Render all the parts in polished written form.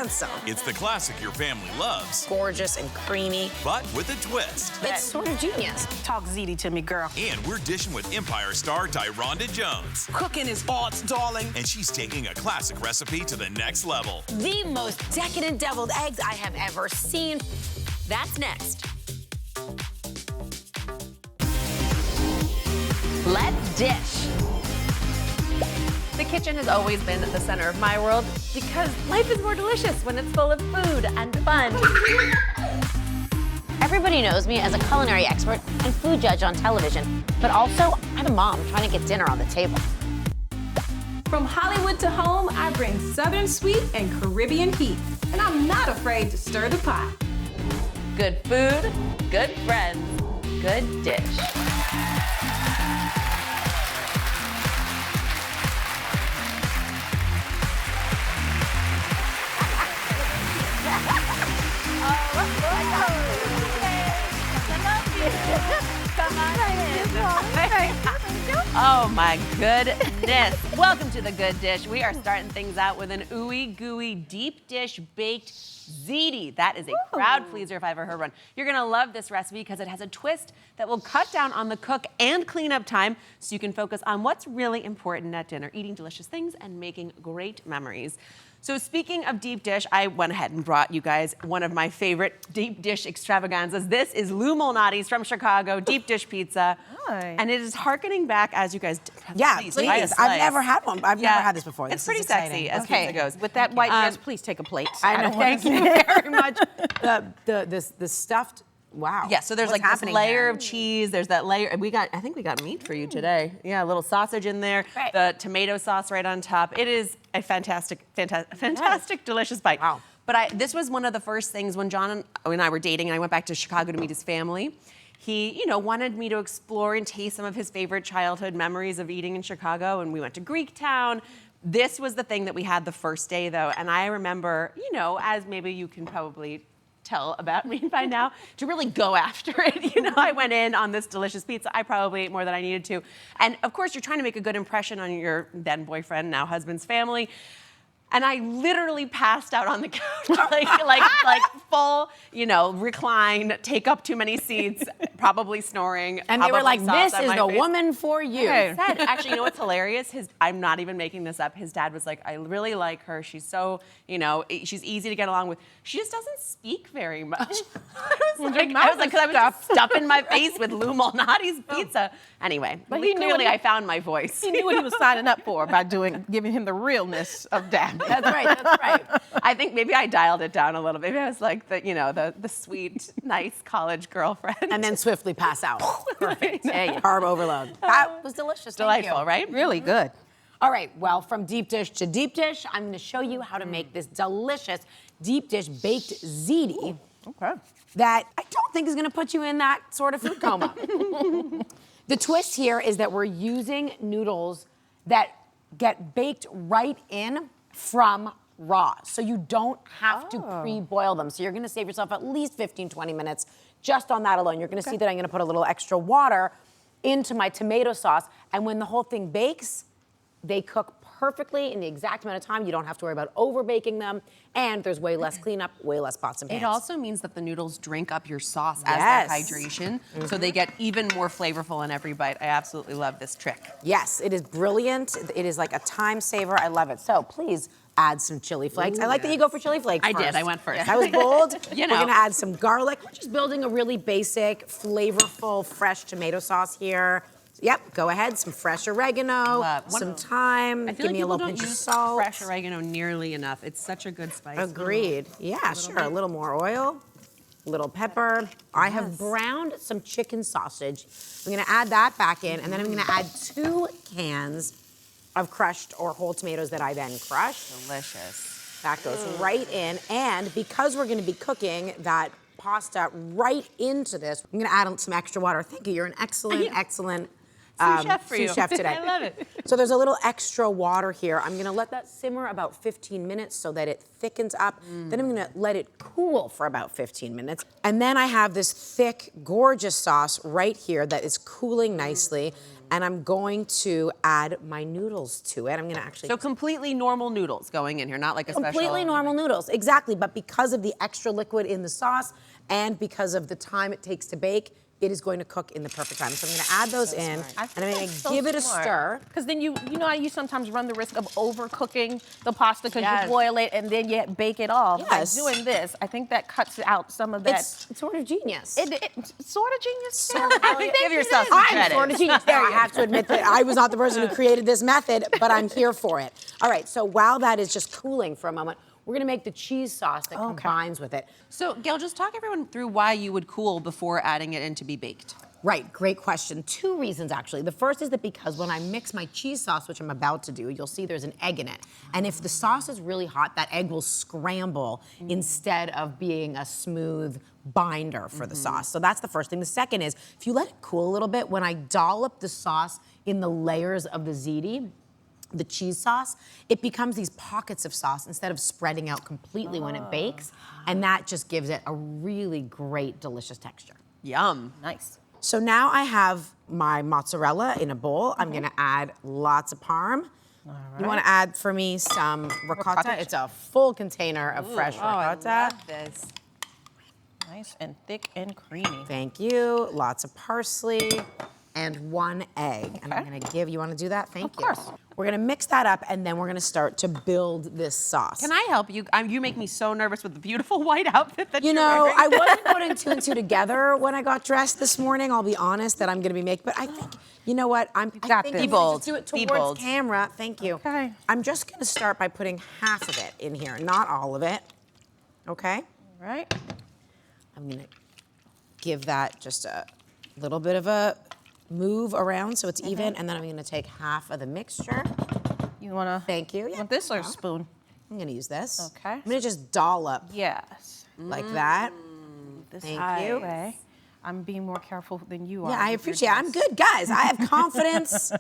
handsome. It's the classic your family loves, Gorgeous and creamy. but with a twist. It's sort of genius. Talk ziti to me, girl. And we're dishing with Empire star Tyronda Jones. Cooking is art, darling. And she's taking a classic recipe to the next level. The most decadent deviled eggs I have ever seen. That's next. Let's dish. The kitchen has always been the center of my world because life is more delicious when it's full of food and fun. Everybody knows me as a culinary expert and food judge on television, but also I'm a mom trying to get dinner on the table. From Hollywood to home, I bring Southern sweet and Caribbean heat, and I'm not afraid to stir the pot. Good food, good friends, good dish. Oh my goodness. Welcome to The Good Dish. We are starting things out with an ooey gooey deep dish baked ziti. That is a crowd pleaser if I ever heard one. You're gonna love this recipe because it has a twist that will cut down on the cook and cleanup time so you can focus on what's really important at dinner, eating delicious things and making great memories. So speaking of deep dish, I went ahead and brought you guys one of my favorite deep dish extravaganzas. This is Lou Malnati's from Chicago, deep dish pizza. Nice. And it is harkening back as you guys Yeah, please. please. Try a I've slice. never had one. I've never had this before. It's This pretty is sexy exciting. as Okay, pizza goes. with that white dress, please take a plate. I know. Thank you very much. The stuffed. Wow. Yeah, so there's What's like this happening layer there? of cheese. There's that layer. I think we got meat for you today. Yeah, a little sausage in there. Right. The tomato sauce right on top. It is a fantastic, delicious bite. Wow. But this was one of the first things when John and I were dating, and I went back to Chicago to meet his family. He, wanted me to explore and taste some of his favorite childhood memories of eating in Chicago, and we went to Greektown. This was the thing that we had the first day, though, and I remember, as maybe you can probably tell about me by now, to really go after it. I went in on this delicious pizza. I probably ate more than I needed to. And of course, you're trying to make a good impression on your then boyfriend, now husband's family. And I literally passed out on the couch, like full, recline, take up too many seats, probably snoring. And they were like, probably "This sauce on is my the face." woman for you." Actually, you know what's hilarious? I'm not even making this up. His dad was like, "I really like her. She's so, she's easy to get along with. She just doesn't speak very much." I was like, because I was just stuffing my face with Lou Malnati's pizza. Anyway, but clearly I found my voice. He knew what he was signing up for by giving him the realness of Dabby. That's right. I think maybe I dialed it down a little. Maybe I was like the sweet, nice college girlfriend. And then swiftly pass out. Perfect. Carb overload. That was delicious. Thank Delightful, you. right? Really good. All right, well, from deep dish to deep dish, I'm going to show you how to make this delicious deep dish baked ziti. Okay. That I don't think is going to put you in that sort of food coma. The twist here is that we're using noodles that get baked right in from raw. So you don't have to pre-boil them. So you're going to save yourself at least 15, 20 minutes just on that alone. You're going to see that I'm going to put a little extra water into my tomato sauce. And when the whole thing bakes, they cook perfectly in the exact amount of time. You don't have to worry about over baking them. And there's way less cleanup, way less pots and pans. It also means that the noodles drink up your sauce Yes. as their hydration, so they get even more flavorful in every bite. I absolutely love this trick. Yes, it is brilliant. It is like a time saver. I love it. So please add some chili flakes. I like that you go for chili flakes I first. did. I went first. I was bold. You We're know. gonna add some garlic. We're just building a really basic, flavorful, fresh tomato sauce here. Yep, go ahead. Some fresh oregano, some thyme. I feel Give like me a people little don't pinch of use salt. fresh oregano nearly enough. It's such a good spice. Agreed. Yeah, sure. A little more oil, a little pepper. I have browned some chicken sausage. I'm gonna add that back in, and then I'm gonna add 2 cans of crushed or whole tomatoes that I then crushed. Delicious. That goes right in, and because we're gonna be cooking that pasta right into this, I'm gonna add some extra water. Thank you. You're an excellent Sous chef for you. sous chef today. I love it. So there's a little extra water here. I'm gonna let that simmer about 15 minutes so that it thickens up. Then I'm gonna let it cool for about 15 minutes. And then I have this thick, gorgeous sauce right here that is cooling nicely. and I'm going to add my noodles to it. I'm gonna actually So completely normal noodles going in here, not like a special. completely normal noodles, exactly. But because of the extra liquid in the sauce and because of the time it takes to bake, it is going to cook in the perfect time. So I'm gonna add those in, and I'm gonna give it a stir. Because then you know how you sometimes run the risk of overcooking the pasta because Yes. you boil it and then you bake it off. Yes. By doing this, I think that cuts out some of that. It's sort of genius. It's sort of genius. Sort of. Give yourself I'm some credit. sort of genius. There, I have to admit that I was not the person who created this method, but I'm here for it. All right, so while that is just cooling for a moment, we're gonna make the cheese sauce that combines with it. So, Gail, just talk everyone through why you would cool before adding it in to be baked. Right, great question. 2 reasons, actually. The first is that because when I mix my cheese sauce, which I'm about to do, you'll see there's an egg in it. And if the sauce is really hot, that egg will scramble instead of being a smooth binder for the sauce. So that's the first thing. The second is, if you let it cool a little bit, when I dollop the sauce in the layers of the ziti, the cheese sauce, it becomes these pockets of sauce instead of spreading out completely when it bakes. And that just gives it a really great, delicious texture. Yum. Nice. So now I have my mozzarella in a bowl. I'm gonna add lots of parm. You wanna add for me some ricotta? It's a full container of fresh ricotta. I love this. Nice and thick and creamy. Thank you. Lots of parsley and 1 egg. And I'm gonna give, you wanna do that? Thank you. Of course. We're gonna mix that up and then we're gonna start to build this sauce. Can I help you? You make me so nervous with the beautiful white outfit that You you're know, wearing. I wasn't putting 2 and 2 together when I got dressed this morning. I'll be honest that I'm gonna be making, but I think, you know what? I got think this. I'm Be gonna bold. just do it Be towards bold. camera. Thank you. Okay. I'm just gonna start by putting half of it in here, not all of it. Okay? Right? I'm gonna give that just a little bit of a move around so it's even, and then I'm gonna take half of the mixture. You wanna? Thank you. Yeah. Want this or a spoon? I'm gonna use this. Okay. I'm gonna just dollop Yes. like that. This Thank you. way. I'm being more careful than you are. Yeah, I with your appreciate it. I'm dress. good, guys. I have confidence.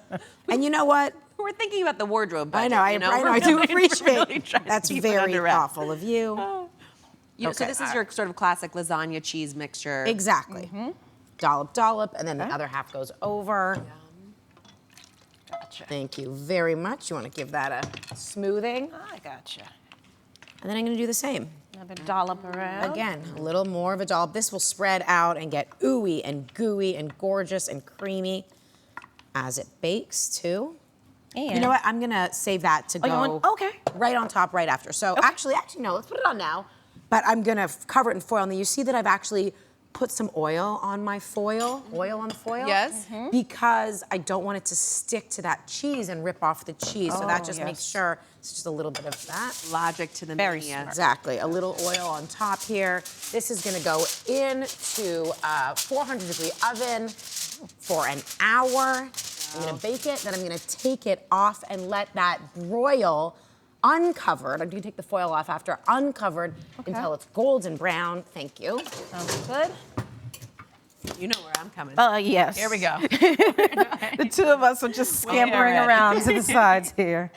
And you know what? We're thinking about the wardrobe I budget. know, I you know? know, We're I do really appreciate. trying to That's keep it very under wraps. thoughtful of you. So Okay. this is your sort of classic lasagna cheese mixture. Exactly. Dollop, dollop, and then the other half goes over. Gotcha. Thank you very much. You want to give that a smoothing. I gotcha. And then I'm going to do the same. Another dollop around. Again, a little more of a dollop. This will spread out and get ooey and gooey and gorgeous and creamy as it bakes too. And You know what? I'm gonna save that to Oh, you go want- okay. right on top right after. So actually no, let's put it on now. But I'm gonna cover it in foil. And you see that I've actually put some oil on my foil, oil on the foil. Yes. Because I don't want it to stick to that cheese and rip off the cheese. So that just yes. makes sure it's just a little bit of that. Logic to the Very mania. smart. Exactly, a little oil on top here. This is gonna go into a 400-degree oven for an hour. I'm gonna bake it, then I'm gonna take it off and let that broil uncovered. I'm gonna take the foil off after, uncovered until it's golden brown. Thank you. sounds good. You know where I'm coming. Yes. Here we go. The two of us are just scampering ready. around to the sides here.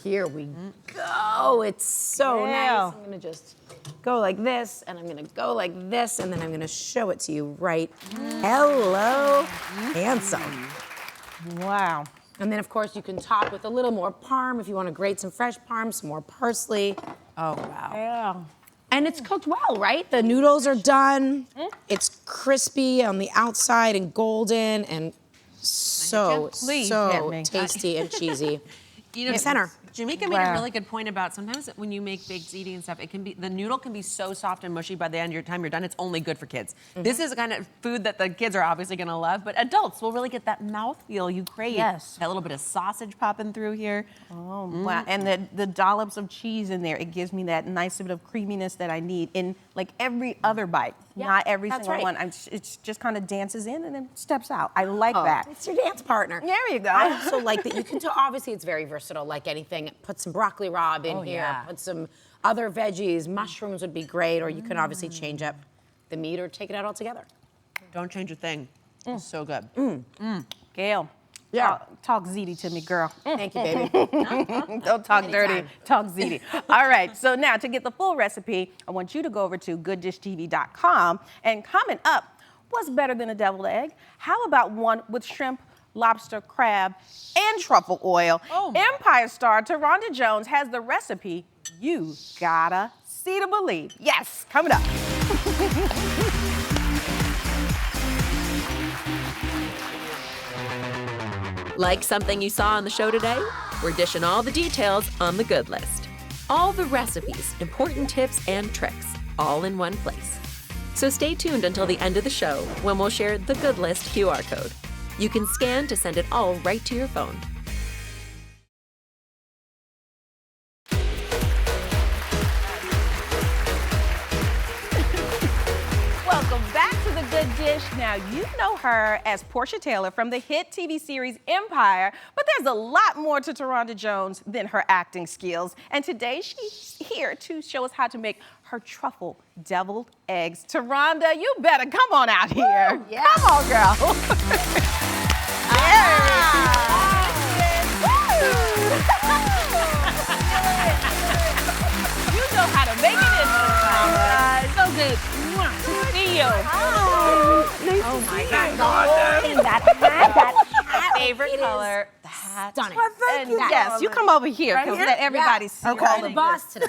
Here we go. It's so Yeah. nice. I'm gonna just go like this, and I'm gonna go like this, and then I'm gonna show it to you right. Hello, handsome. Wow. And then, of course, you can top with a little more parm if you want to grate some fresh parm, some more parsley. Oh, wow. Yeah. And it's cooked well, right? The noodles are done. It's crispy on the outside and golden and so, Please hit so me. tasty and cheesy. You know, In the center. Jamaica made a Wow. really good point about sometimes when you make baked ziti and stuff, it can be the noodle can be so soft and mushy by the end of your time you're done. It's only good for kids. This is the kind of food that the kids are obviously going to love, but adults will really get that mouthfeel you crave. Yes. That little bit of sausage popping through here. Oh, wow. And the dollops of cheese in there, it gives me that nice bit of creaminess that I need in like every other bite. Yeah, Not every that's single right. one. It just kind of dances in and then steps out. I like that. It's your dance partner. There you go. I also like that you can tell, obviously it's very versatile, like anything. Put some broccoli rabe in here, yeah. put some other veggies, mushrooms would be great, or you can obviously change up the meat or take it out altogether. Don't change a thing. It's so good. Gail. Yeah. Talk ziti to me, girl. Thank you, baby. Don't talk dirty, Anytime. talk ziti. All right, so now to get the full recipe, I want you to go over to gooddishtv.com and comment up what's better than a deviled egg? How about one with shrimp, lobster, crab, and truffle oil? Empire star Taronda Jones has the recipe you gotta see to believe. Yes, coming up. Like something you saw on the show today? We're dishing all the details on the good list. All the recipes, important tips, and tricks, all in one place. So stay tuned until the end of the show when we'll share the good list QR code. You can scan to send it all right to your phone. Welcome back to The Good Dish. Now, you know her as Portia Taylor from the hit TV series Empire, but there's a lot more to Taronda Jones than her acting skills. And today, she's here to show us how to make her truffle deviled eggs. Taronda, you better come on out here. Woo, yeah. Come on, girl. You know how to make it in. So good. To see you. Oh my God. And that hat, Favorite color, the hat. stunning. And yes, you come over here because let everybody see Okay. all The of boss today.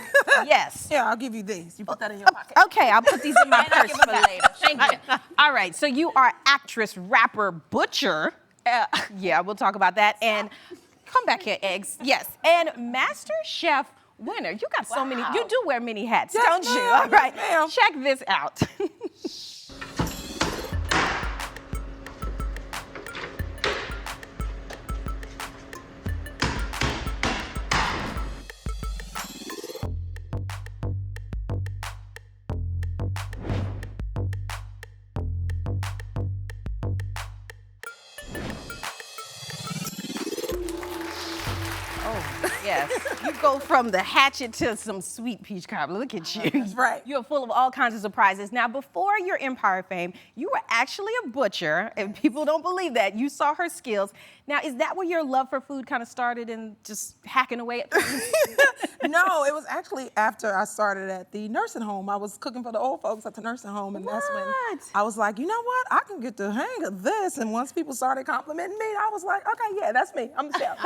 Yes. Yeah, I'll give you these. You put that in your pocket. Okay, I'll put these in my purse for later. Thank you. All right, so you are actress, rapper, butcher. Yeah, we'll talk about that. And come back here, eggs. Yes. And Master Chef winner. You got so many. You do wear many hats, Yes, don't you? ma'am. All right. Yes, ma'am. Check this out. Yes. You go from the hatchet to some sweet peach cobbler. Look at you. That's right. You're full of all kinds of surprises. Now, before your Empire fame, you were actually a butcher, and people don't believe that. You saw her skills. Now, is that where your love for food kind of started and just hacking away at things? No, it was actually after I started at the nursing home. I was cooking for the old folks at the nursing home, and that's when What? I was like, you know what? I can get the hang of this. And once people started complimenting me, I was like, okay, yeah, that's me. I'm the chef.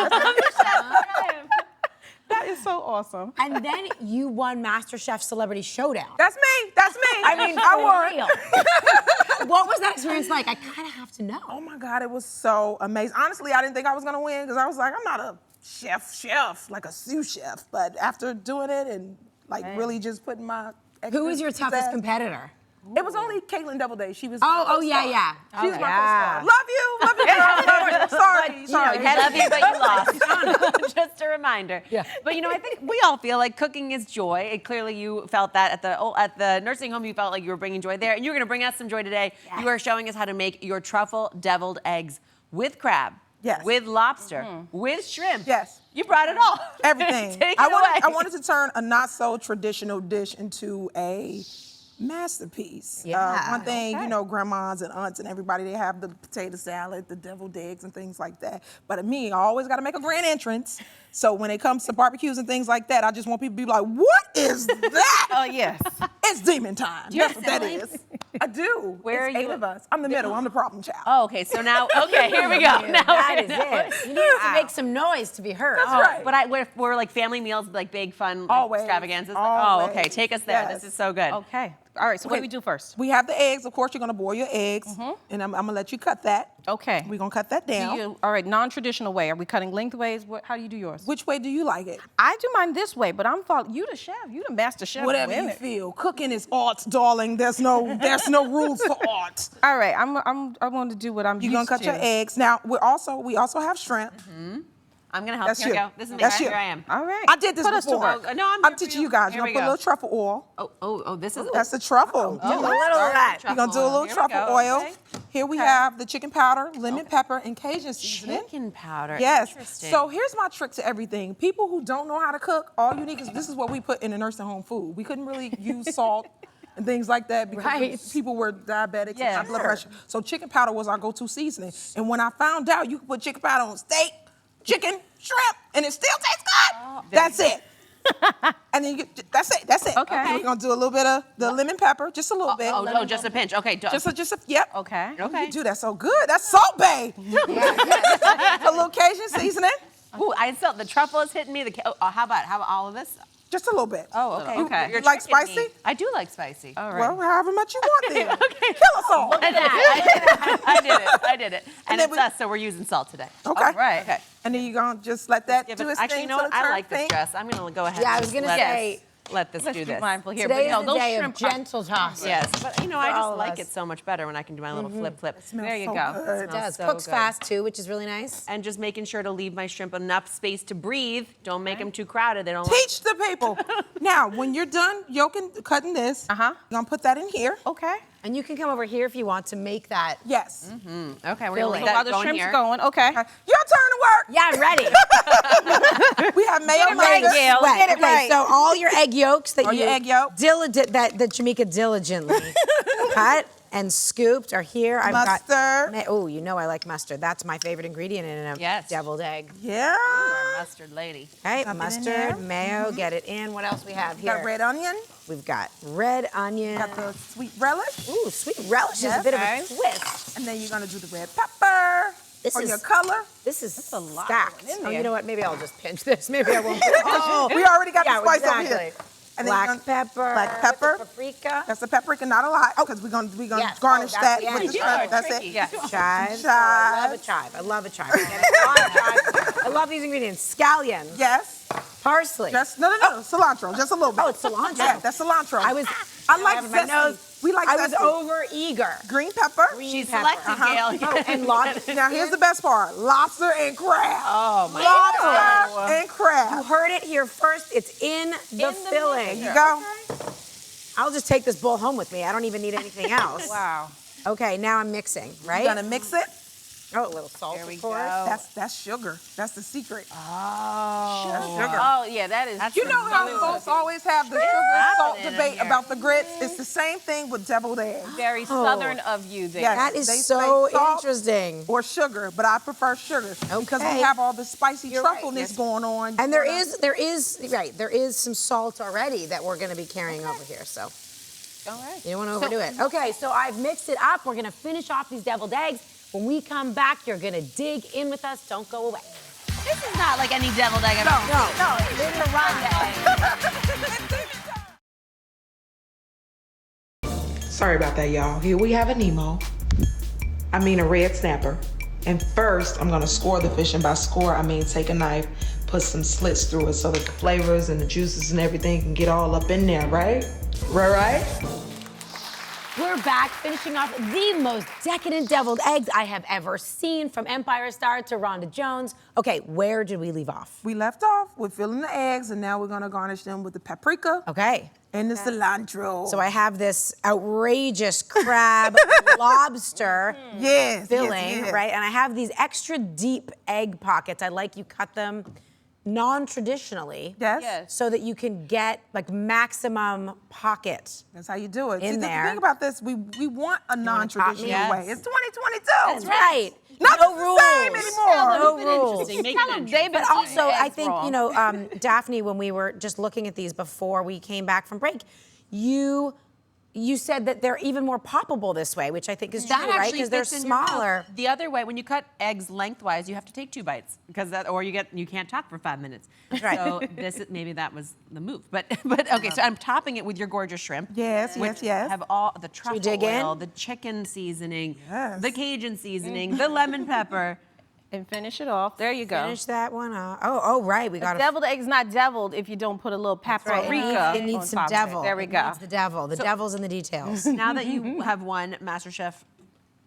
That is so awesome. And then you won MasterChef Celebrity Showdown. That's me. That's me. I mean, I for won. real. What was that experience like? I kind of have to know. Oh my God, it was so amazing. Honestly, I didn't think I was gonna win because I was like, I'm not a chef, like a sous chef. But after doing it and like really just putting my Who was your toughest competitor? It was only Caitlin Doubleday. She was. Oh, my yeah, co-star. yeah. She was Oh, my yeah. co-star. Love you, girl. Sorry. Love you, but you lost. Just a reminder. Yeah. But you know, I think we all feel like cooking is joy. And clearly, you felt that at the nursing home. You felt like you were bringing joy there, and you're going to bring us some joy today. Yes. You are showing us how to make your truffle deviled eggs with crab, Yes. with lobster, with shrimp. Yes. You brought it all. Everything. Take it I away. wanted to turn a not so traditional dish into a masterpiece. Yeah, One thing, you know, grandmas and aunts and everybody, they have the potato salad, the deviled eggs and things like that. But me, I always got to make a grand entrance. So when it comes to barbecues and things like that, I just want people to be like, what is that? Oh, yes. It's demon time. That's what that is. I do. Where It's are you? 8 of us. I'm the middle. I'm the problem child. Oh, okay. So now, okay, here we go. Now That we're is gonna- it. You need to make some noise to be heard. That's right. But we're like family meals, like big fun Always. extravaganzas. Oh, Always. okay. Take us there. Yes. This is so good. Okay. All right, so what do we do first? We have the eggs. Of course, you're going to boil your eggs. And I'm going to let you cut that. Okay. We're going to cut that down. All right, non-traditional way. Are we cutting lengthways? How do you do yours? Which way do you like it? I do mine this way, but I'm following you, the chef. You the master chef. Whatever you women. feel. Cooking is art, darling. There's no rules for art. All right, I want to do what I'm You're used gonna cut to. your eggs. Now we also have shrimp. I'm gonna help. That's Here we you. go. This is me. That's Here you. I am. All right. I did this Put us to before. work. No, I'm I'm here for teaching you. you guys. Here You're we gonna put a go. little truffle oil. Oh, this is. That's the truffle. a little of that. You're gonna do a little Here we truffle go. oil. Okay. Here we have the chicken powder, lemon pepper, and Cajun seasoning. Chicken powder. Yes. Interesting. So here's my trick to everything. People who don't know how to cook, all you need is this is what we put in the nursing home food. We couldn't really use salt and things like that because Right. people were diabetics and Yeah, high blood sure. pressure. So chicken powder was our go-to seasoning. And when I found out you could put chicken powder on steak, chicken, shrimp, and it still tastes good, that's it. And then that's it. Okay. We're gonna do a little bit of the lemon pepper, just a little bit. Oh, just a pinch. Okay. Just a, yep. Okay. You do that so good. That's Salt Bae. A little Cajun seasoning. Ooh, the truffle is hitting me. How about all of this? Just a little bit. Oh, okay. Okay. You like tricking spicy? me. I do like spicy. All right. Well, however much you want then. Okay. Kill us all. I did it. And then it's us, so we're using salt today. Okay. All right. Okay. And then you're gonna just let that do its Actually, thing. you know what? I like this dress. I'm gonna go ahead. Yeah, I and was gonna let say, let this Let's do be this. mindful here. Today but no, is the those day of shrimp are- gentle tosses. Yes, but I all just of like us. it so much better when I can do my little flip. There you so go. good. It does. so Cooks good. fast too, which is really nice. And just making sure to leave my shrimp enough space to breathe. Don't make them too crowded. They don't. Teach the people. Now, when you're done cutting this, you're gonna put that in here. Okay. And you can come over here if you want to make that. Yes. Okay, we're gonna Filling. leave While that the going shrimp's here. going, okay. Your turn to work. Yeah, I'm ready. We have mayo it right, mustard. Gail. Sweat. Get it Okay, right. so all your egg yolks that All you your egg yolk. that Jamaica diligently cut and scooped are here. I've Mustard. got oh, you know I like mustard. That's my favorite ingredient in a Yes. deviled egg. Yeah. Mustard lady. Okay, Dump it in mustard, there. mayo, get it in. What else we have here? Got red onion. We've got red onion. Got the sweet relish. Ooh, sweet relish is a Yes. bit Okay. of a twist. And then you're gonna do the red pepper This for is- your color. This is a lot stacked. going in Oh, you there. know what? Maybe I'll just pinch this. Maybe I won't. Oh, We already got yeah, the spice over exactly. here. And then you're Black gonna- pepper. Black pepper. with the paprika. That's the paprika, not a lot, because we're gonna Yes. garnish Oh, that that's the with end. the You shrimp. are That's tricky. it. Yeah. Chives. Chives. Oh, I love a chive. I love a chive. We're getting a lot of chives. I love these ingredients. Scallion. Yes. Parsley. Just no, cilantro, just a little bit. Oh, it's cilantro. Yeah, that's cilantro. I was. I like have it in my zesty. nose. We like I was zesty. over eager. Green pepper. She's pepper. selecting Gail. Oh, and lobster. Now here's the best part: lobster and crab. Oh my Lobster and You crab. heard it here first. It's in the filling. There you go. I'll just take this bowl home with me. I don't even need anything else. Wow. Okay, now I'm mixing, right? You're gonna mix it. Oh, a little salt, There we of course. go. That's sugar. That's the secret. Oh. That's sugar. Oh, yeah, that is. You know how folks always have the sugar salt happening debate here. about the grits? It's the same thing with deviled eggs. very southern of you there. Yes. That They is say so salt interesting. or sugar, but I prefer sugar because we Okay. have all the spicy You're right, truffleness yes. going on. And there is some salt already that we're gonna be carrying over here, so All right. you don't wanna overdo it. Okay, so I've mixed it up. We're gonna finish off these deviled eggs. When we come back, you're gonna dig in with us. Don't go away. This is not like any deviled egg I've ever No, it's a run. Sorry about that, y'all. Here we have a Nemo. I mean a red snapper. And first, I'm gonna score the fish. And by score, I mean take a knife, put some slits through it so that the flavors and the juices and everything can get all up in there, right? Right? We're back finishing off the most decadent deviled eggs I have ever seen, from Empire Star to Rhonda Jones. Okay, where did we leave off? We left off with filling the eggs, and now we're gonna garnish them with the paprika Okay. and the cilantro. So I have this outrageous crab lobster yes, filling, yes. right? And I have these extra deep egg pockets. I like you cut them non-traditionally. Yes. Yes. So that you can get like maximum pocket. That's how you do it. In See, there. The thing about this, we want a non-traditional Yes. way. It's 2022. That's right. Not no the rules. same anymore. No rules. Interesting. Make Tell it them interesting. they've But also, I eggs think, wrong. you know, Daphne, when we were just looking at these before we came back from break, you said that they're even more poppable this way, which I think is That true, right? actually Because they're fits in your mouth. smaller. The other way, when you cut eggs lengthwise, you have to take 2 bites because or you can't talk for 5 minutes. Right. So maybe that was the move. But okay, so I'm topping it with your gorgeous shrimp. Yes, which yes. Have all the truffle dig in? oil, the chicken seasoning, Yes. the Cajun seasoning, the lemon pepper. And finish it off. There you go. Finish that one off. Oh, right. We got to. Deviled egg's not deviled if you don't put a little paprika. It needs on some top of it. devil. There we It go. needs the devil. The devil's in the details. Now that you have won MasterChef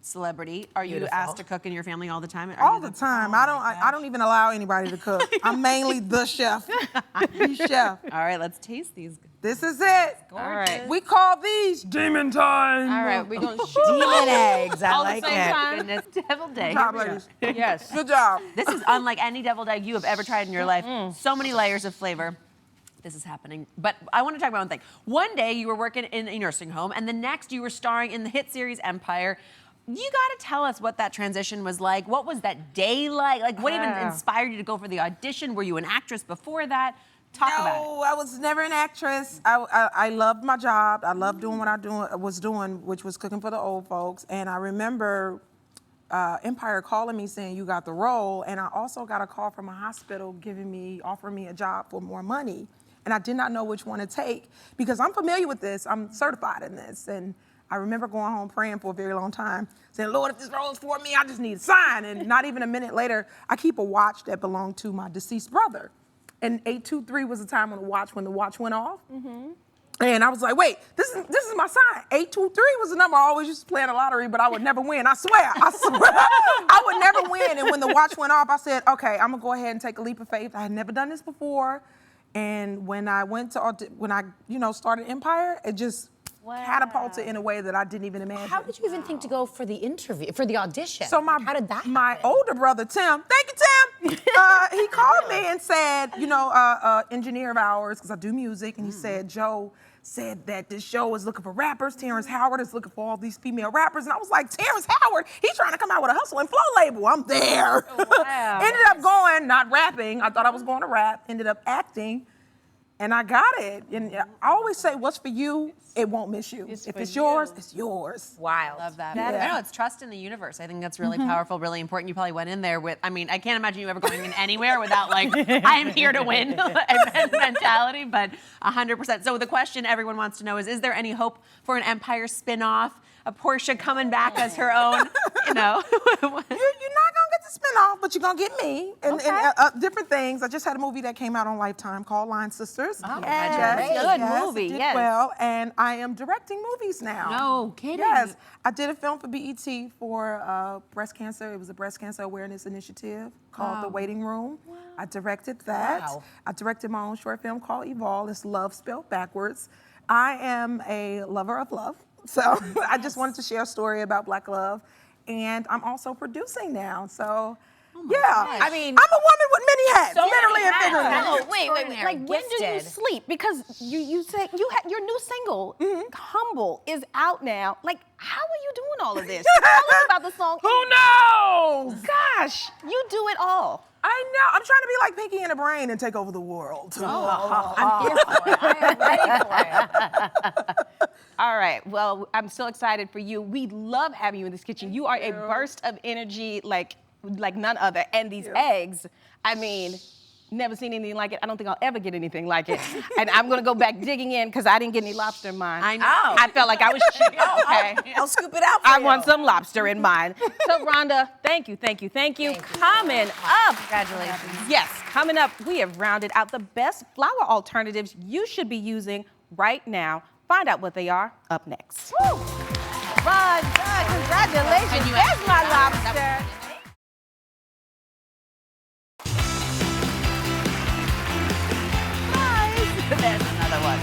celebrity, are you Beautiful. asked to cook in your family all the time? Are All you the time. I don't even allow anybody to cook. I'm mainly the chef. The chef. All right, let's taste these. This is it. All right. We call these demon time. All right, we're going to shoot. Demon eggs. I All the like same it. time? Goodness, deviled egg. Good job, ladies. Yes. Good job. This is unlike any deviled egg you have ever tried in your life. So many layers of flavor. This is happening. But I want to talk about one thing. One day you were working in a nursing home, and the next you were starring in the hit series Empire. You got to tell us what that transition was like. What was that day like? Like, what even inspired you to go for the audition? Were you an actress before that? Talk about it. No, I was never an actress. I loved my job. I loved doing what I was doing, which was cooking for the old folks. And I remember Empire calling me saying, you got the role. And I also got a call from a hospital offering me a job for more money. And I did not know which one to take because I'm familiar with this. I'm certified in this. And I remember going home praying for a very long time, saying, Lord, if this role is for me, I just need a sign. And not even a minute later, I keep a watch that belonged to my deceased brother. And 823 was the time when the watch went off. And I was like, wait, this is my sign. 823 was the number I always used to play in the lottery, but I would never win. I swear. I would never win. And when the watch went off, I said, okay, I'm gonna go ahead and take a leap of faith. I had never done this before. And when I went to, started Empire, it just catapulted in a way that I didn't even imagine. How did you even think to go for the interview, for the audition? So how did that my happen? older brother, Tim, thank you, Tim. He called me and said, engineer of ours, because I do music, and he said, Joe said that this show is looking for rappers. Terrence Howard is looking for all these female rappers. And I was like, Terrence Howard? He's trying to come out with a Hustle and Flow label. I'm there. Wow. Ended up going, not rapping. I thought I was going to rap. Ended up acting. And I got it. And I always say, what's for you, it won't miss you. If it's yours, it's yours. Wild. Love that. Yeah. I know, it's trust in the universe. I think that's really powerful, really important. You probably went in there with, I can't imagine you ever going in anywhere without like, I'm here to win mentality, but 100%. So the question everyone wants to know is there any hope for an Empire spinoff? A Portia coming back as her own, You're not gonna get the spinoff, but you're gonna get me and different things. I just had a movie that came out on Lifetime called Line Sisters. Oh, good movie. It did Yes. well, and I am directing movies now. No kidding. Yes, I did a film for BET for breast cancer. It was a breast cancer awareness initiative called The Waiting Room. Wow. I directed that. Wow. I directed my own short film called Evolve. It's love spelled backwards. I am a lover of love. So I just wanted to share a story about Black love. And I'm also producing now. So, I mean, I'm a woman with many hats, so literally many and figuratively. hats. Oh, wait. Extraordinary, Like, when do you gifted. sleep? Because you say your new single, Humble, is out now. Like, how are you doing all of this? Tell us about the song. Who knows? Gosh, you do it all. I know. I'm trying to be like Pinky in the Brain and take over the world. I'm here for it. I am ready for it. All right. Well, I'm so excited for you. We love having you in this kitchen. You are a burst of energy like none other. And these eggs, never seen anything like it. I don't think I'll ever get anything like it. And I'm gonna go back digging in because I didn't get any lobster in mine. I know. I felt like I was cheating. Okay. I'll scoop it out for I you. want some lobster in mine. So Rhonda, thank you. Coming up. Congratulations. Yes, coming up, we have rounded out the best flour alternatives you should be using right now. Find out what they are up next. Woo! Rhonda, congratulations. There's my lobster. There's another one.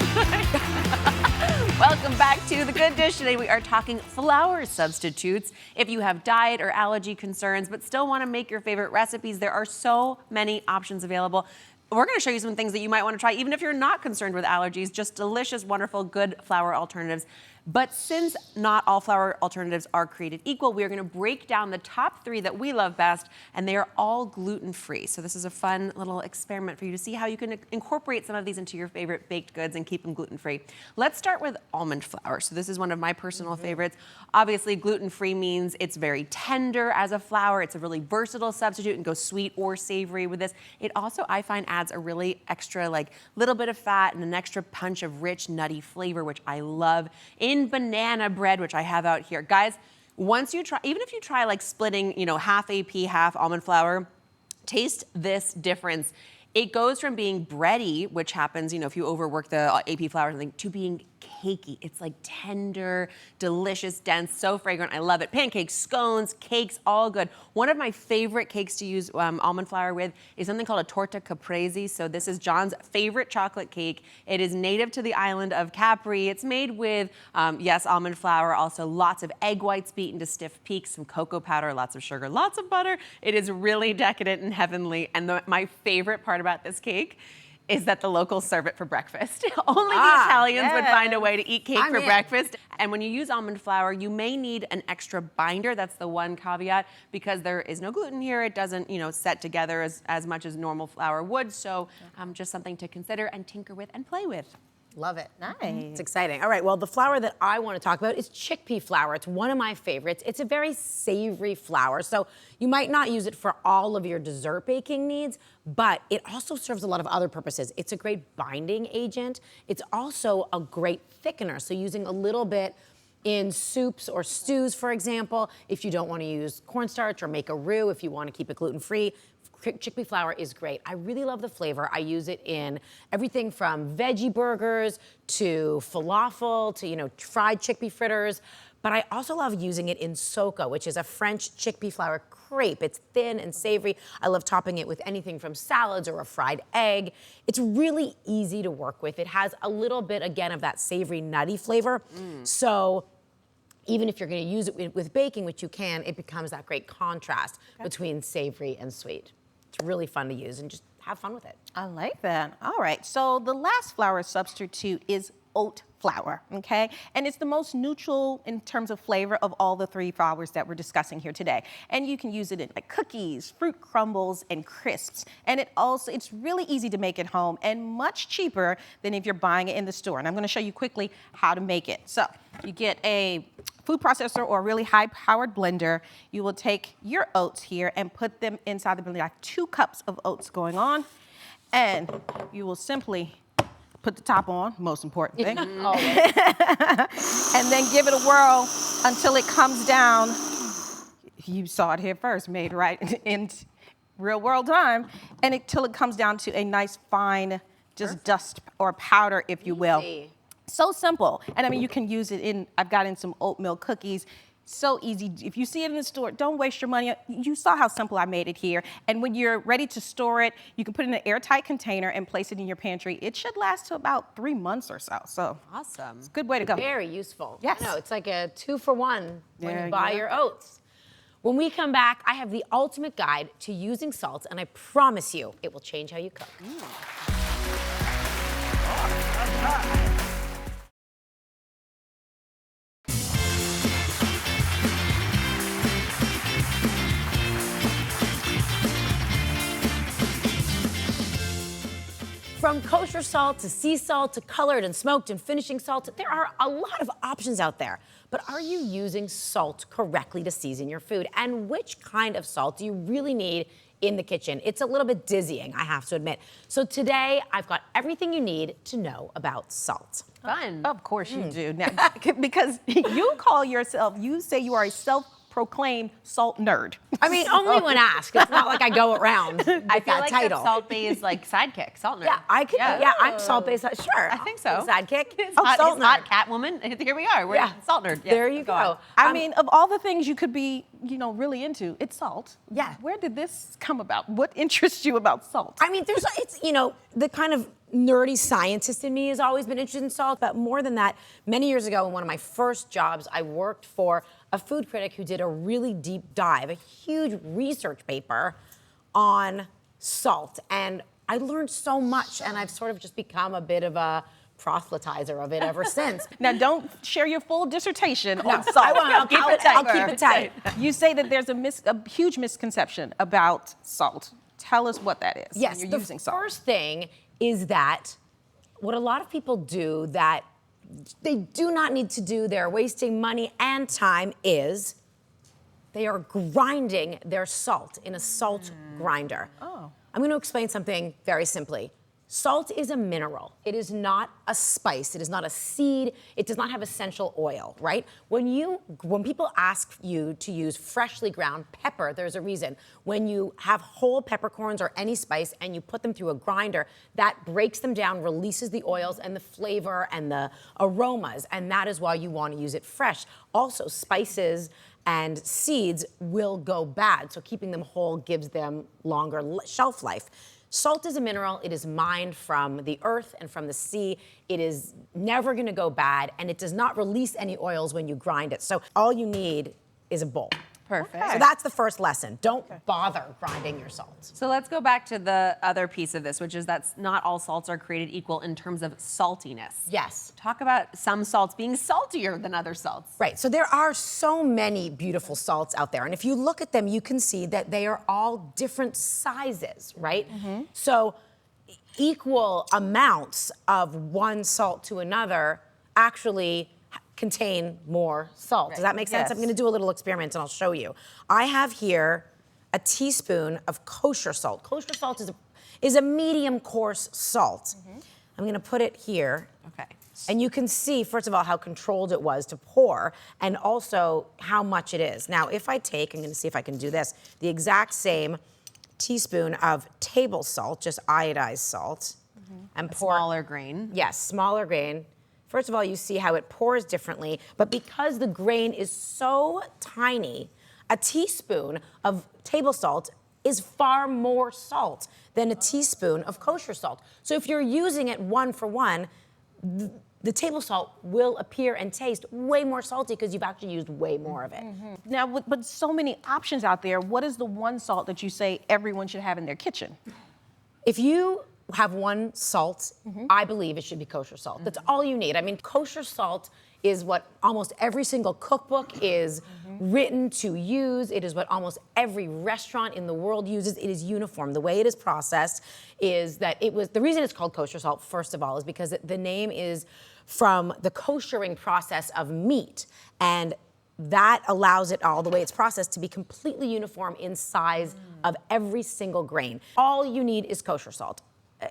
Welcome back to The Good Dish. Today we are talking flour substitutes. If you have diet or allergy concerns but still want to make your favorite recipes, there are so many options available. We're going to show you some things that you might want to try, even if you're not concerned with allergies, just delicious, wonderful, good flour alternatives. But since not all flour alternatives are created equal, we are going to break down the top 3 that we love best, and they are all gluten-free. So this is a fun little experiment for you to see how you can incorporate some of these into your favorite baked goods and keep them gluten-free. Let's start with almond flour. So this is one of my personal favorites. Obviously, gluten-free means it's very tender as a flour. It's a really versatile substitute and goes sweet or savory with this. It also, I find, adds a really extra, little bit of fat and an extra punch of rich, nutty flavor, which I love. In banana bread, which I have out here. Guys, once you try, even if you try splitting, half AP, half almond flour, taste this difference. It goes from being bready, which happens, if you overwork the AP flour or something, to being cakey. It's tender, delicious, dense, so fragrant. I love it. Pancakes, scones, cakes, all good. One of my favorite cakes to use almond flour with is something called a torta caprese. So this is John's favorite chocolate cake. It is native to the island of Capri. It's made with, yes, almond flour, also lots of egg whites beaten to stiff peaks, some cocoa powder, lots of sugar, lots of butter. It is really decadent and heavenly. And my favorite part about this cake is that the locals serve it for breakfast. Only the Italians would find a way to eat cake for breakfast. And when you use almond flour, you may need an extra binder. That's the one caveat, because there is no gluten here. It doesn't, set together as much as normal flour would. So just something to consider and tinker with and play with. Love it. Nice. It's exciting. All right, well, the flour that I want to talk about is chickpea flour. It's one of my favorites. It's a very savory flour, so you might not use it for all of your dessert baking needs, but it also serves a lot of other purposes. It's a great binding agent. It's also a great thickener, so using a little bit in soups or stews, for example, if you don't want to use cornstarch or make a roux, if you want to keep it gluten-free, chickpea flour is great. I really love the flavor. I use it in everything from veggie burgers to falafel to, fried chickpea fritters. But I also love using it in soca, which is a French chickpea flour crepe. It's thin and savory. I love topping it with anything from salads or a fried egg. It's really easy to work with. It has a little bit, again, of that savory, nutty flavor. So even if you're going to use it with baking, which you can, it becomes that great contrast between savory and sweet. It's really fun to use, and just have fun with it. I like that. All right, so the last flour substitute is oat flour, okay? And it's the most neutral in terms of flavor of all the three flours that we're discussing here today. And you can use it in like cookies, fruit crumbles, and crisps. And it's really easy to make at home and much cheaper than if you're buying it in the store. And I'm gonna show you quickly how to make it. So you get a food processor or a really high-powered blender. You will take your oats here and put them inside the blender, like 2 cups of oats going on. And you will simply put the top on, most important thing. And then give it a whirl until it comes down. You saw it here first, made right in real world time. And till it comes down to a nice fine, just dust or powder, if you will. So simple. And I mean, you can use it I've got in some oatmeal cookies. So easy. If you see it in the store, don't waste your money. You saw how simple I made it here. And when you're ready to store it, you can put it in an airtight container and place it in your pantry. It should last to about 3 months or so. So awesome. It's a good way to go. Very useful. Yes. No, it's like a 2-for-1 when you buy go. your oats. When we come back, I have the ultimate guide to using salt, and I promise you, it will change how you cook. From kosher salt to sea salt to colored and smoked and finishing salt, there are a lot of options out there. But are you using salt correctly to season your food? And which kind of salt do you really need in the kitchen? It's a little bit dizzying, I have to admit. So today, I've got everything you need to know about salt. Fun. Of course you do. Now, because you say you are a self-proclaimed salt nerd. I mean, only when asked. It's not like I go around with I feel that like title. Salt Bae is like sidekick, salt nerd. Yeah, I could. Yeah, I'm salt-based. Sure, I think so. Sidekick. Hot, hot Catwoman. Here we are. We're salt nerd. Yeah, there you go. I mean, of all the things you could be, really into, it's salt. Yeah. Where did this come about? What interests you about salt? I mean, it's the kind of nerdy scientist in me has always been interested in salt, but more than that, many years ago in one of my first jobs, I worked for a food critic who did a really deep dive, a huge research paper on salt. And I learned so much, and I've sort of just become a bit of a proselytizer of it ever since. Now, don't share your full dissertation on salt. I won't. I'll keep it tight. You say that there's a huge misconception about salt. Tell us what that is Yes, when you're the using salt. first thing is that what a lot of people do that they do not need to do, they're wasting money and time, is they are grinding their salt in a salt grinder. Oh. I'm going to explain something very simply. Salt is a mineral. It is not a spice. It is not a seed. It does not have essential oil, right? When people ask you to use freshly ground pepper, there's a reason. When you have whole peppercorns or any spice and you put them through a grinder, that breaks them down, releases the oils and the flavor and the aromas, and that is why you want to use it fresh. Also, spices and seeds will go bad, so keeping them whole gives them longer shelf life. Salt is a mineral. It is mined from the earth and from the sea. It is never going to go bad, and it does not release any oils when you grind it. So all you need is a bowl. Perfect. So that's the first lesson. Don't bother grinding your salt. So let's go back to the other piece of this, which is that not all salts are created equal in terms of saltiness. Yes. Talk about some salts being saltier than other salts. Right, so there are so many beautiful salts out there. And if you look at them, you can see that they are all different sizes, right? So equal amounts of one salt to another actually contain more salt. Does that make sense? Yes. I'm gonna do a little experiment and I'll show you. I have here a teaspoon of kosher salt. Kosher salt is a medium coarse salt. I'm gonna put it here. Okay. And you can see, first of all, how controlled it was to pour, and also how much it is. Now, if I take, I'm gonna see if I can do this, the exact same teaspoon of table salt, just iodized salt, and pour. Smaller grain. Yes, smaller grain. First of all, you see how it pours differently, but because the grain is so tiny, a teaspoon of table salt is far more salt than a teaspoon of kosher salt. So if you're using it one for one, the table salt will appear and taste way more salty because you've actually used way more of it. Now, with so many options out there, what is the one salt that you say everyone should have in their kitchen? If you have one salt, I believe it should be kosher salt. That's all you need. I mean, kosher salt is what almost every single cookbook is written to use. It is what almost every restaurant in the world uses. It is uniform. The way it is processed is that the reason it's called kosher salt, first of all, is because the name is from the koshering process of meat. And that allows it all, the way it's processed, to be completely uniform in size of every single grain. All you need is kosher salt.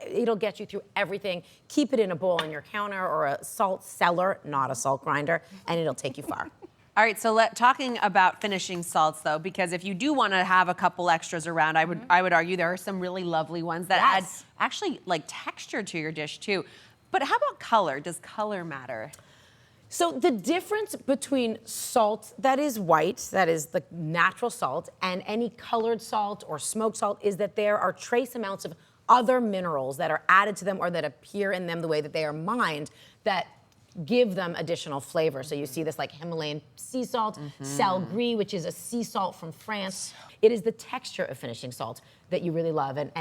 It'll get you through everything. Keep it in a bowl on your counter or a salt cellar, not a salt grinder, and it'll take you far. All right, so talking about finishing salts though, because if you do want to have a couple extras around, I would argue there are some really lovely ones that add actually like texture to your dish too. But how about color? Does color matter? So the difference between salt that is white, that is the natural salt, and any colored salt or smoked salt is that there are trace amounts of other minerals that are added to them or that appear in them the way that they are mined that give them additional flavor. So you see this like Himalayan sea salt, sel gris, which is a sea salt from France. It is the texture of finishing salt that you really love and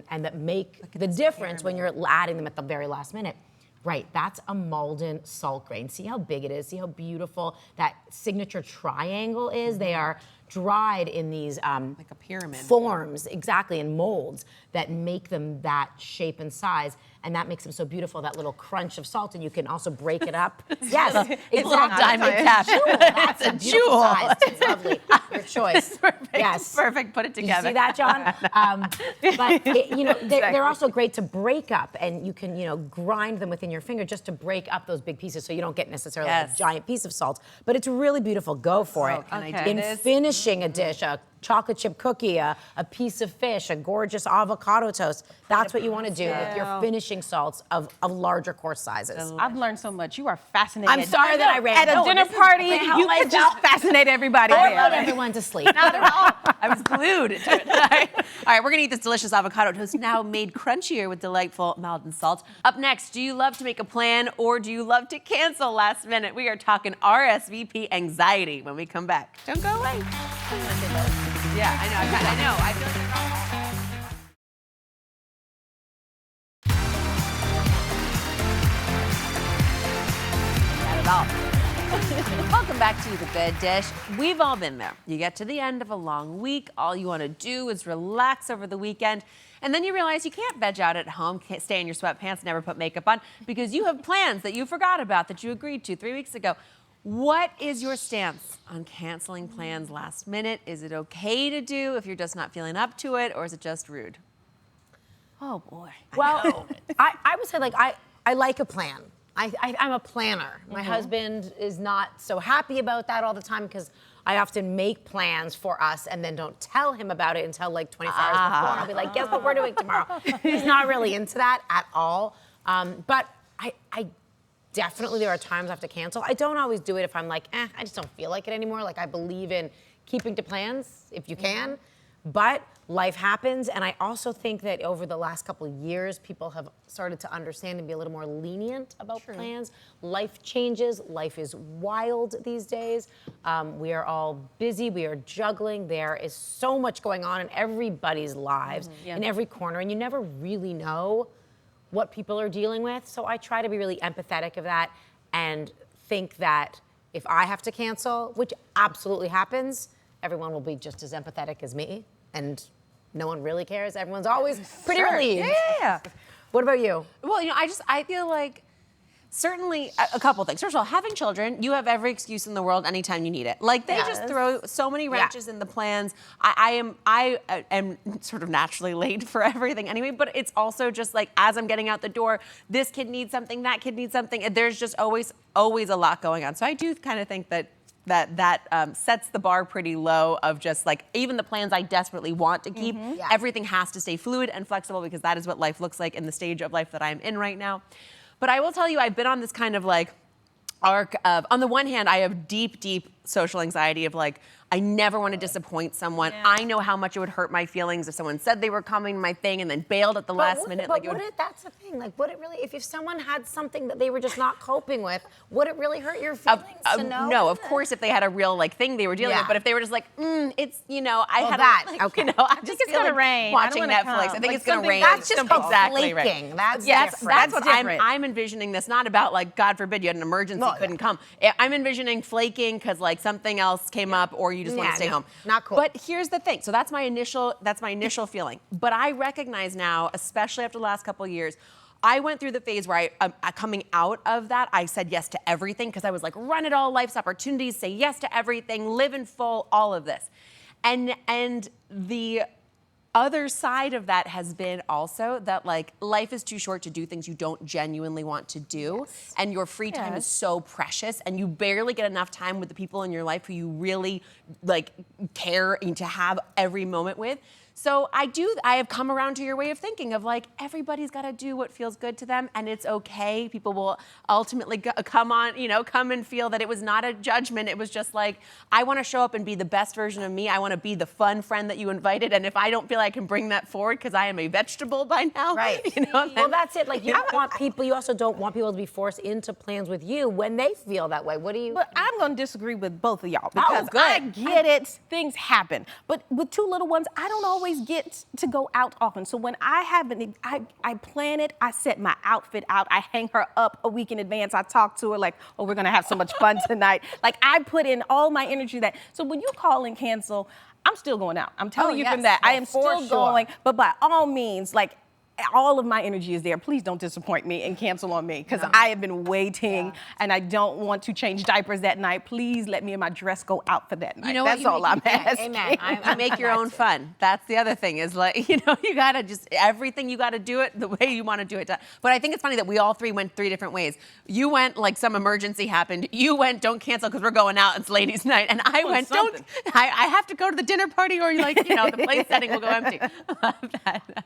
that make the difference when you're adding them at the very last minute. Right, that's a Malden salt grain. See how big it is, see how beautiful that signature triangle is? They are dried in these like a pyramid forms, exactly, in molds that make them that shape and size, and that makes them so beautiful, that little crunch of salt, and you can also break it up. Yes, it's a little diamond cap. That's a jewel. Size. It's lovely. Your choice. Perfect. Yes. Perfect. Put it together. You see that, John? But they're also great to break up, and you can grind them within your finger just to break up those big pieces, so you don't get necessarily a giant piece of salt. But it's really beautiful. Go for it. Can I do In this? finishing a dish, a chocolate chip cookie, a piece of fish, a gorgeous avocado toast. That's what you want to do with your finishing salts of larger course sizes. I've learned so much. You are fascinating. I'm sorry that I ran. At a dinner party, you could just fascinate everybody. Or put everyone to sleep. Not at all. I was glued to it. All right, we're gonna eat this delicious avocado toast now made crunchier with delightful Malden salt. Up next, do you love to make a plan or do you love to cancel last minute? We are talking RSVP anxiety when we come back. Don't go away. Yeah, I know. I feel like they're all. Not at all. Welcome back to The Good Dish. We've all been there. You get to the end of a long week. All you want to do is relax over the weekend. And then you realize you can't veg out at home, can't stay in your sweatpants, never put makeup on, because you have plans that you forgot about that you agreed to 3 weeks ago. What is your stance on canceling plans last minute? Is it okay to do if you're just not feeling up to it, or is it just rude? Oh boy. Well, I would say I like a plan. I'm a planner. My husband is not so happy about that all the time because I often make plans for us and then don't tell him about it until like 24 hours before. And I'll be like, guess what we're doing tomorrow? He's not really into that at all. But I definitely, there are times I have to cancel. I don't always do it if I'm like, I just don't feel like it anymore. Like I believe in keeping to plans if you can. But life happens, and I also think that over the last couple of years, people have started to understand and be a little more lenient about plans. Life changes. Life is wild these days. We are all busy. We are juggling. There is so much going on in everybody's lives, in every corner, and you never really know what people are dealing with. So I try to be really empathetic of that and think that if I have to cancel, which absolutely happens, everyone will be just as empathetic as me, and no one really cares. Everyone's always pretty relieved. Yeah. What about you? Well, I feel like certainly a couple things. First of all, having children, you have every excuse in the world anytime you need it. Like they just throw so many wrenches in the plans. I am sort of naturally late for everything anyway, but it's also just like as I'm getting out the door, this kid needs something, that kid needs something. And there's just always a lot going on. So I do kind of think that sets the bar pretty low of just like even the plans I desperately want to keep. Everything has to stay fluid and flexible because that is what life looks like in the stage of life that I'm in right now. But I will tell you, I've been on this kind of like arc of, on the one hand, I have deep, deep social anxiety of like, I never want to disappoint someone. I know how much it would hurt my feelings if someone said they were coming to my thing and then bailed at the last minute. But that's the thing. Like, would it really, if someone had something that they were just not coping with, would it really hurt your feelings to know? No, of course, if they had a real like thing they were dealing with. But if they were just like, it's, I had I just it's gonna rain. Watching Netflix. I think it's gonna rain. That's just called exactly flaking. Right. That's that's what different. I'm envisioning this. Not about like, God forbid you had an emergency, couldn't come. I'm envisioning flaking because like something else came up or you just want to stay home. Not cool. But here's the thing. So that's my initial feeling. But I recognize now, especially after the last couple of years, I went through the phase where coming out of that, I said yes to everything because I was like, run it all, life's opportunities, say yes to everything, live in full, all of this. And the other side of that has been also that like life is too short to do things you don't genuinely want to do. And your free time is so precious and you barely get enough time with the people in your life who you really like care and to have every moment with. So I have come around to your way of thinking of like, everybody's got to do what feels good to them and it's okay. People will ultimately come and feel that it was not a judgment. It was just like, I want to show up and be the best version of me. I want to be the fun friend that you invited. And if I don't feel I can bring that forward because I am a vegetable by now, right? Well, that's it. Like you also don't want people to be forced into plans with you when they feel that way. What do you? But I'm going to disagree with both of y'all because I get it. Things happen. But with two little ones, I don't always get to go out often. So when I plan it, I set my outfit out, I hang her up a week in advance, I talk to her like, oh, we're gonna have so much fun tonight. Like I put in all my energy that, so when you call and cancel, I'm still going out. I'm telling you from that. I am still going, but by all means, like all of my energy is there. Please don't disappoint me and cancel on me because I have been waiting and I don't want to change diapers that night. Please let me and my dress go out for that night. That's all I'm asking. Amen. You make your own fun. That's the other thing is like, you gotta just, everything you gotta do it the way you wanna do it. But I think it's funny that we all three went three different ways. You went like some emergency happened. You went, don't cancel because we're going out, it's ladies' night. And I went, I have to go to the dinner party or like, the place setting will go empty. Love that.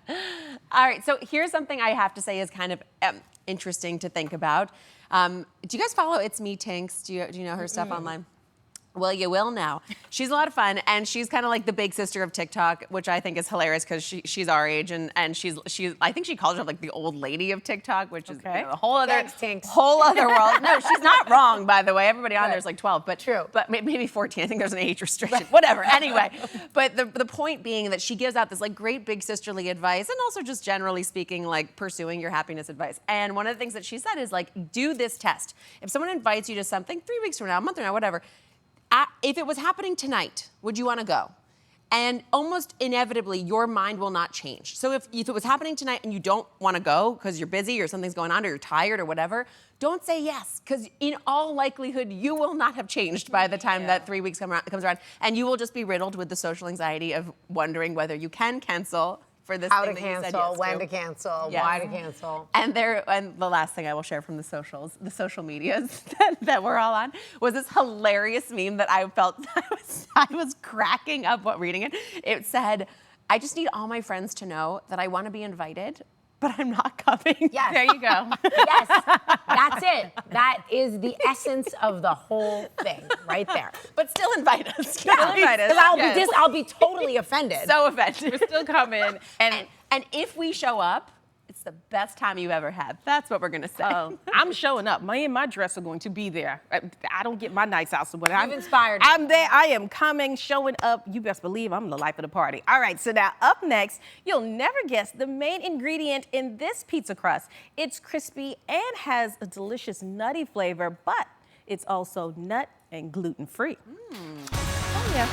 All right. So here's something I have to say is kind of interesting to think about. Do you guys follow It's Me Tinks? Do you know her stuff online? Well, you will now. She's a lot of fun, and she's kind of like the big sister of TikTok, which I think is hilarious because she's our age, and she's I think she calls herself like the old lady of TikTok, which is a whole other world. No, she's not wrong, by the way. Everybody on there is like 12, but true. But maybe 14. I think there's an age restriction. Whatever. Anyway, but the point being that she gives out this like great big sisterly advice, and also just generally speaking, like pursuing your happiness advice. And one of the things that she said is like, do this test. If someone invites you to something 3 weeks from now, a month from now, whatever. If it was happening tonight, would you want to go? And almost inevitably, your mind will not change. So if it was happening tonight and you don't want to go because you're busy or something's going on or you're tired or whatever, don't say yes, because in all likelihood, you will not have changed by the time that 3 weeks comes around. And you will just be riddled with the social anxiety of wondering whether you can cancel for this How thing to that you said cancel, yes when to. to cancel, Yes. why to cancel. And the last thing I will share from the social medias that we're all on, was this hilarious meme that I felt I was cracking up while reading it. It said, I just need all my friends to know that I want to be invited, but I'm not coming. Yes. There you go. Yes, that's it. That is the essence of the whole thing, right there. But still invite us. Still invite us. Because I'll be totally offended. So offended. We're still coming. And if we show up, it's the best time you ever had. That's what we're gonna say. I'm showing up. Me and my dress are going to be there. I don't get my nights out, so when I'm inspired me. I'm there. I am coming, showing up. You best believe I'm the life of the party. All right, so now up next, you'll never guess the main ingredient in this pizza crust. It's crispy and has a delicious nutty flavor, but it's also nut and gluten-free. Oh yeah.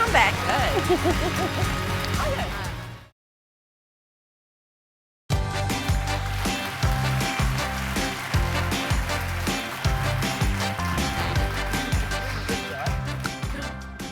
I'm back. Good.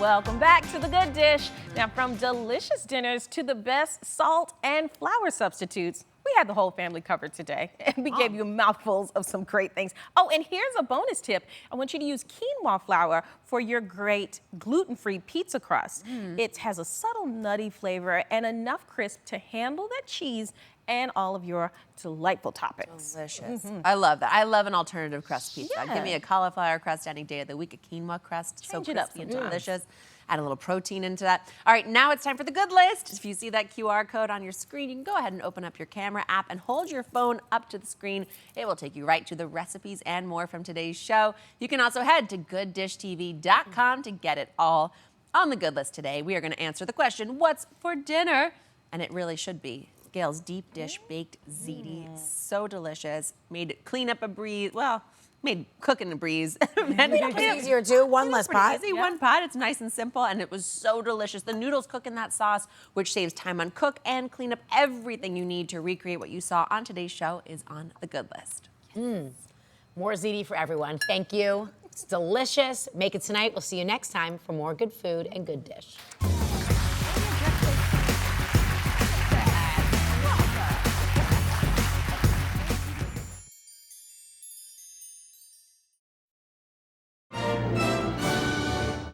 Welcome back to The Good Dish. Now, from delicious dinners to the best salt and flour substitutes, we had the whole family covered today. And we gave you mouthfuls of some great things. Oh, and here's a bonus tip. I want you to use quinoa flour for your great gluten-free pizza crust. It has a subtle nutty flavor and enough crisp to handle that cheese and all of your delightful toppings. Delicious. I love that. I love an alternative crust pizza. Yeah. Give me a cauliflower crust any day of the week, a quinoa crust. Change so it up crispy and sometimes. delicious. Add a little protein into that. All right, now it's time for the good list. If you see that QR code on your screen, you can go ahead and open up your camera app and hold your phone up to the screen. It will take you right to the recipes and more from today's show. You can also head to gooddishtv.com to get it all. On the good list today, we are going to answer the question, what's for dinner? And it really should be Gail's deep dish baked ziti. So delicious. Made clean up a breeze. Well, made cooking a breeze. It's easier too, one less pot. Easy, one pot. It's nice and simple, and it was so delicious. The noodles cook in that sauce, which saves time on cook and clean up. Everything you need to recreate what you saw on today's show is on the good list. More ziti for everyone. Thank you. It's delicious. Make it tonight. We'll see you next time for more good food and good dish.